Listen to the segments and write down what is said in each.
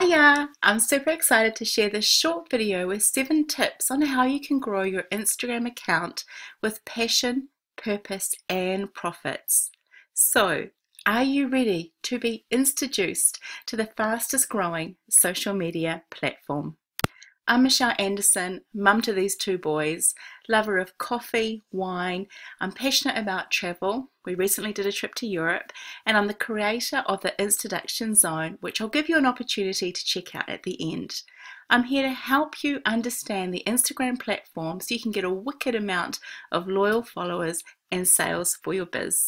Hiya! I'm super excited to share this short video with 7 tips on how you can grow your Instagram account with passion, purpose, and profits. So, are you ready to be introduced to the fastest growing social media platform? I'm Michelle Anderson, mum to these 2 boys, lover of coffee, wine. I'm passionate about travel. We recently did a trip to Europe, and I'm the creator of the Introduction Zone, which I'll give you an opportunity to check out at the end. I'm here to help you understand the Instagram platform so you can get a wicked amount of loyal followers and sales for your biz.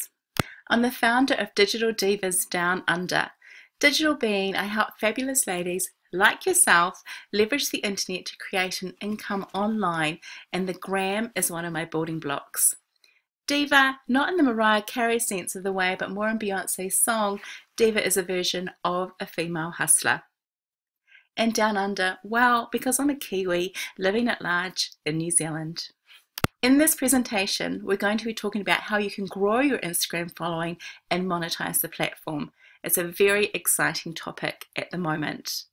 I'm the founder of Digital Divas Down Under. Digital being I help fabulous ladies like yourself leverage the internet to create an income online, and the gram is one of my building blocks. Diva, not in the Mariah Carey sense of the way, but more in Beyonce's song, Diva is a version of a female hustler. And Down Under, well, because I'm a Kiwi living at large in New Zealand. In this presentation, we're going to be talking about how you can grow your Instagram following and monetize the platform. It's a very exciting topic at the moment.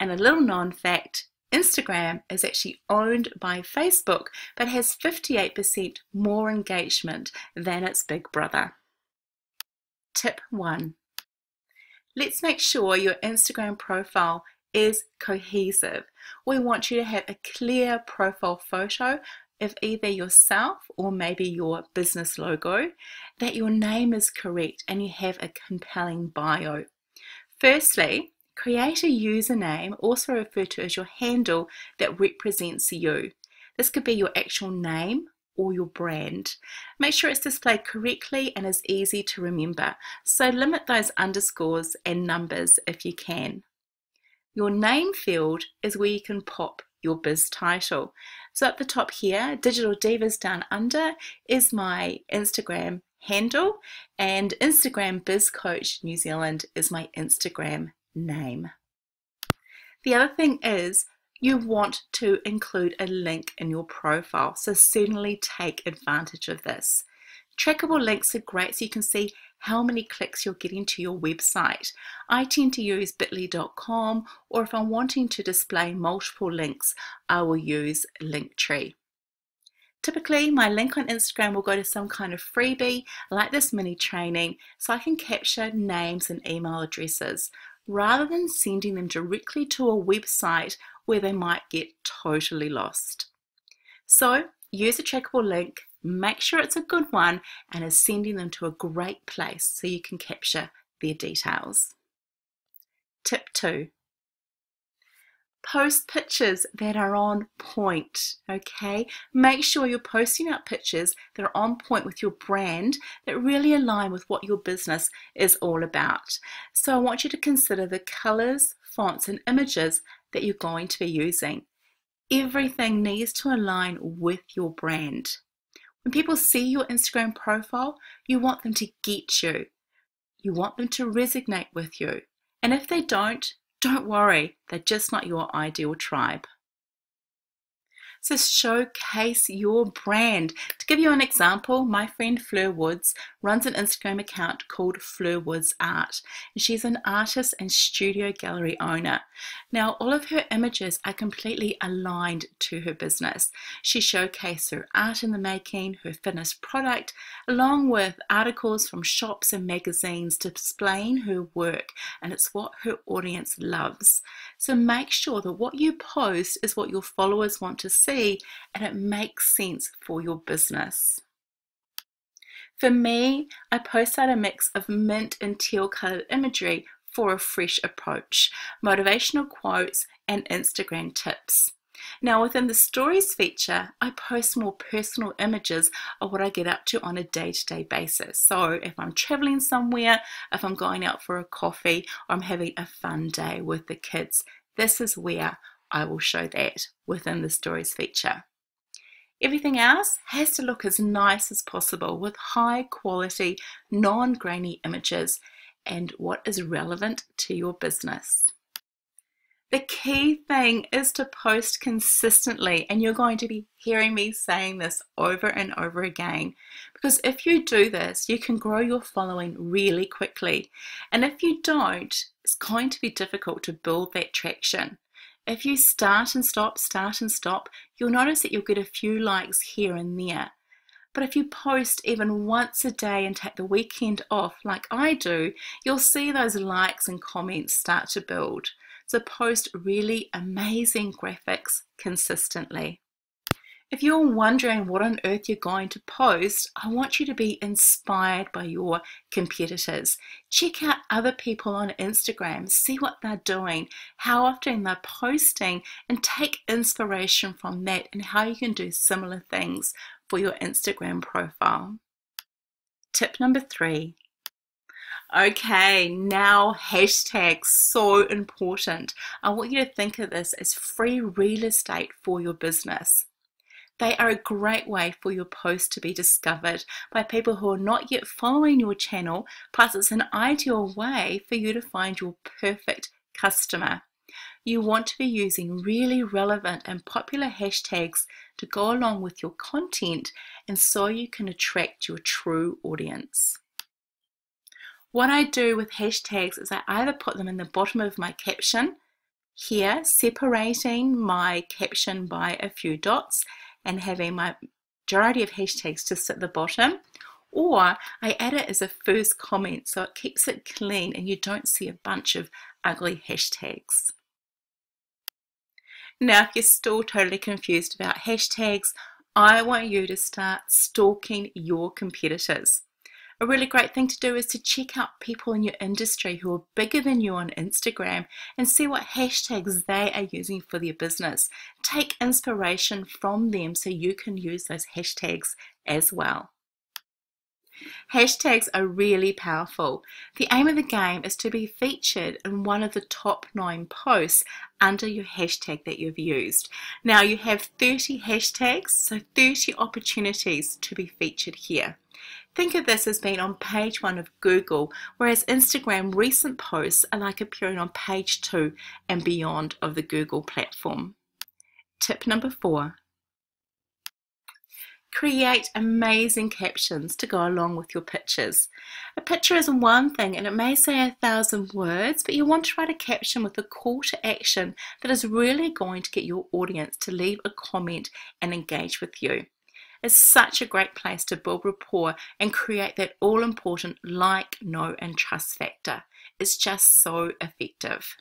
And a little known fact, Instagram is actually owned by Facebook, but has 58% more engagement than its big brother. Tip 1. Let's make sure your Instagram profile is cohesive. We want you to have a clear profile photo of either yourself or maybe your business logo, that your name is correct and you have a compelling bio. Firstly, create a username, also referred to as your handle, that represents you. This could be your actual name or your brand. Make sure it's displayed correctly and is easy to remember, so limit those underscores and numbers if you can. Your name field is where you can pop your biz title. So at the top here, Digital Divas Down Under is my Instagram handle, and Instagram Biz Coach New Zealand is my Instagram name. The other thing is you want to include a link in your profile, so certainly take advantage of this. Trackable links are great so you can see how many clicks you're getting to your website. I tend to use bit.ly.com, or if I'm wanting to display multiple links, I will use Linktree. Typically, my link on Instagram will go to some kind of freebie like this mini training, so I can capture names and email addresses rather than sending them directly to a website where they might get totally lost. So use a trackable link, make sure it's a good one and is sending them to a great place so you can capture their details. Tip 2. Post pictures that are on point, okay? Make sure you're posting out pictures that are on point with your brand, that really align with what your business is all about. So I want you to consider the colors, fonts, and images that you're going to be using. Everything needs to align with your brand. When people see your Instagram profile, you want them to get you. You want them to resonate with you. And if they don't worry, they're just not your ideal tribe. So showcase your brand. To give you an example, my friend Fleur Woods runs an Instagram account called Fleur Woods Art. And she's an artist and studio gallery owner. Now, all of her images are completely aligned to her business. She showcases her art in the making, her finished product, along with articles from shops and magazines displaying her work, and it's what her audience loves. So make sure that what you post is what your followers want to see, and it makes sense for your business. For me, I post out a mix of mint and teal colored imagery for a fresh approach, motivational quotes, and Instagram tips. Now within the stories feature, I post more personal images of what I get up to on a day-to-day basis. So if I'm traveling somewhere, if I'm going out for a coffee, or I'm having a fun day with the kids, this is where I will show that within the stories feature. Everything else has to look as nice as possible with high quality, non-grainy images and what is relevant to your business. The key thing is to post consistently, and you're going to be hearing me saying this over and over again, because if you do this, you can grow your following really quickly. And if you don't, it's going to be difficult to build that traction. If you start and stop, you'll notice that you'll get a few likes here and there. But if you post even once a day and take the weekend off like I do, you'll see those likes and comments start to build. So post really amazing graphics consistently. If you're wondering what on earth you're going to post, I want you to be inspired by your competitors. Check out other people on Instagram, see what they're doing, how often they're posting, and take inspiration from that and how you can do similar things for your Instagram profile. Tip number 3. Okay, now hashtags, so important. I want you to think of this as free real estate for your business. They are a great way for your post to be discovered by people who are not yet following your channel, plus it's an ideal way for you to find your perfect customer. You want to be using really relevant and popular hashtags to go along with your content, and so you can attract your true audience. What I do with hashtags is I either put them in the bottom of my caption, here separating my caption by a few dots and having my majority of hashtags to sit at the bottom, or I add it as a first comment so it keeps it clean and you don't see a bunch of ugly hashtags. Now, if you're still totally confused about hashtags, I want you to start stalking your competitors. A really great thing to do is to check out people in your industry who are bigger than you on Instagram and see what hashtags they are using for their business. Take inspiration from them so you can use those hashtags as well. Hashtags are really powerful. The aim of the game is to be featured in one of the top 9 posts under your hashtag that you've used. Now you have 30 hashtags, so 30 opportunities to be featured here. Think of this as being on page 1 of Google, whereas Instagram recent posts are like appearing on page 2 and beyond of the Google platform. Tip number 4. Create amazing captions to go along with your pictures. A picture is one thing and it may say 1,000 words, but you want to write a caption with a call to action that is really going to get your audience to leave a comment and engage with you. It's such a great place to build rapport and create that all-important like, know, and trust factor. It's just so effective.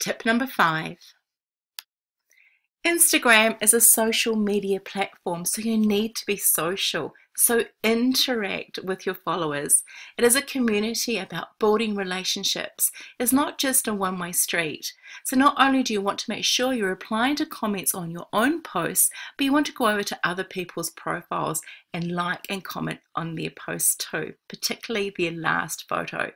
Tip number 5. Instagram is a social media platform, so you need to be social. So interact with your followers. It is a community about building relationships. It's not just a one-way street. So not only do you want to make sure you're replying to comments on your own posts, but you want to go over to other people's profiles and like and comment on their posts too, particularly their last photo.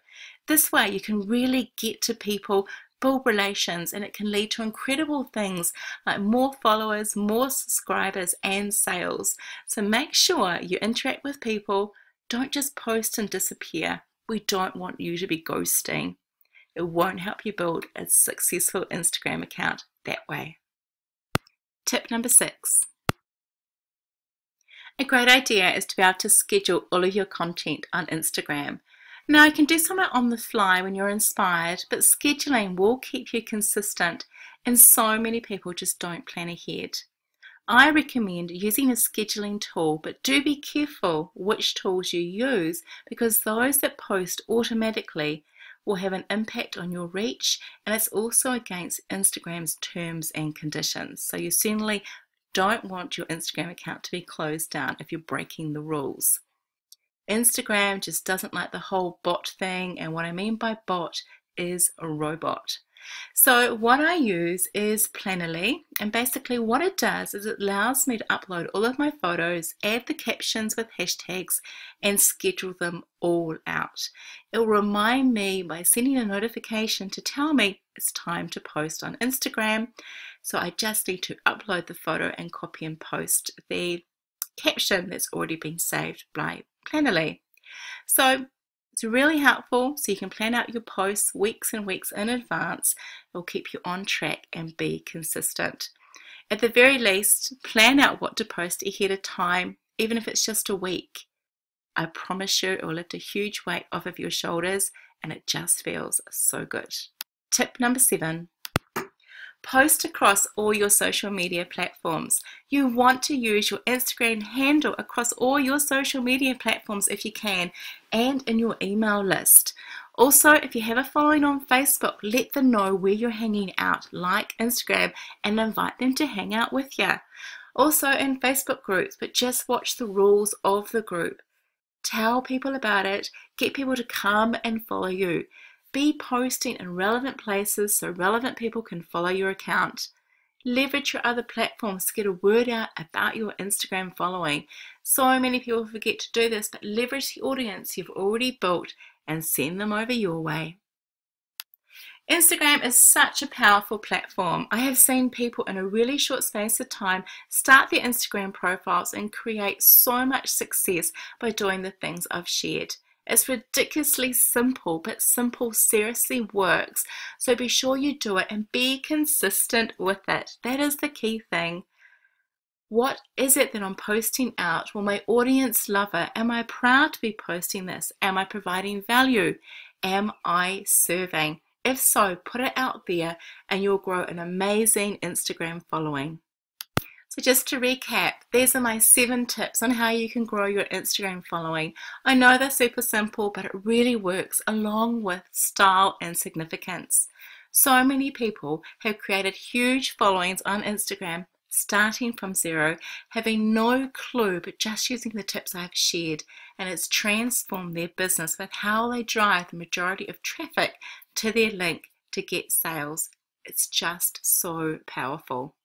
This way you can really get to people, build relations, and it can lead to incredible things like more followers, more subscribers, and sales. So make sure you interact with people. Don't just post and disappear. We don't want you to be ghosting. It won't help you build a successful Instagram account that way. Tip number 6. A great idea is to be able to schedule all of your content on Instagram. Now, you can do something on the fly when you're inspired, but scheduling will keep you consistent, and so many people just don't plan ahead. I recommend using a scheduling tool, but do be careful which tools you use, because those that post automatically will have an impact on your reach, and it's also against Instagram's terms and conditions. So you certainly don't want your Instagram account to be closed down if you're breaking the rules. Instagram just doesn't like the whole bot thing, and what I mean by bot is a robot. So what I use is Planoly, and basically what it does is it allows me to upload all of my photos, add the captions with hashtags, and schedule them all out. It will remind me by sending a notification to tell me it's time to post on Instagram. So I just need to upload the photo and copy and post the caption that's already been saved by Planoly. So It's really helpful so you can plan out your posts weeks and weeks in advance. It'll keep you on track and be consistent. At the very least, plan out what to post ahead of time, even if it's just a week. I promise you it will lift a huge weight off of your shoulders and it just feels so good. Tip number 7. Post across all your social media platforms. You want to use your Instagram handle across all your social media platforms if you can, and in your email list. Also, if you have a following on Facebook, let them know where you're hanging out, like Instagram, and invite them to hang out with you. Also in Facebook groups, but just watch the rules of the group. Tell people about it, get people to come and follow you. Be posting in relevant places so relevant people can follow your account. Leverage your other platforms to get a word out about your Instagram following. So many people forget to do this, but leverage the audience you've already built and send them over your way. Instagram is such a powerful platform. I have seen people in a really short space of time start their Instagram profiles and create so much success by doing the things I've shared. It's ridiculously simple, but simple seriously works. So be sure you do it and be consistent with it. That is the key thing. What is it that I'm posting out? Will my audience love it? Am I proud to be posting this? Am I providing value? Am I serving? If so, put it out there and you'll grow an amazing Instagram following. So just to recap, these are my 7 tips on how you can grow your Instagram following. I know they're super simple, but it really works along with style and significance. So many people have created huge followings on Instagram, starting from zero, having no clue, but just using the tips I've shared, and it's transformed their business with how they drive the majority of traffic to their link to get sales. It's just so powerful.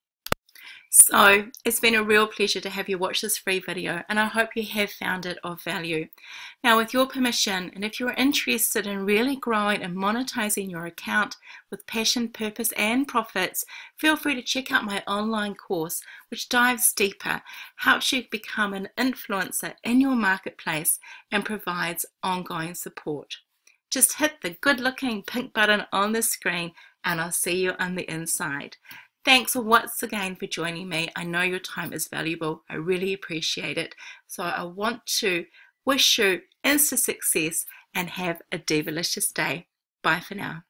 So it's been a real pleasure to have you watch this free video, and I hope you have found it of value. Now, with your permission, and if you're interested in really growing and monetizing your account with passion, purpose, and profits, feel free to check out my online course, which dives deeper, helps you become an influencer in your marketplace, and provides ongoing support. Just hit the good-looking pink button on the screen, and I'll see you on the inside. Thanks once again for joining me. I know your time is valuable. I really appreciate it. So I want to wish you instant success and have a divalicious day. Bye for now.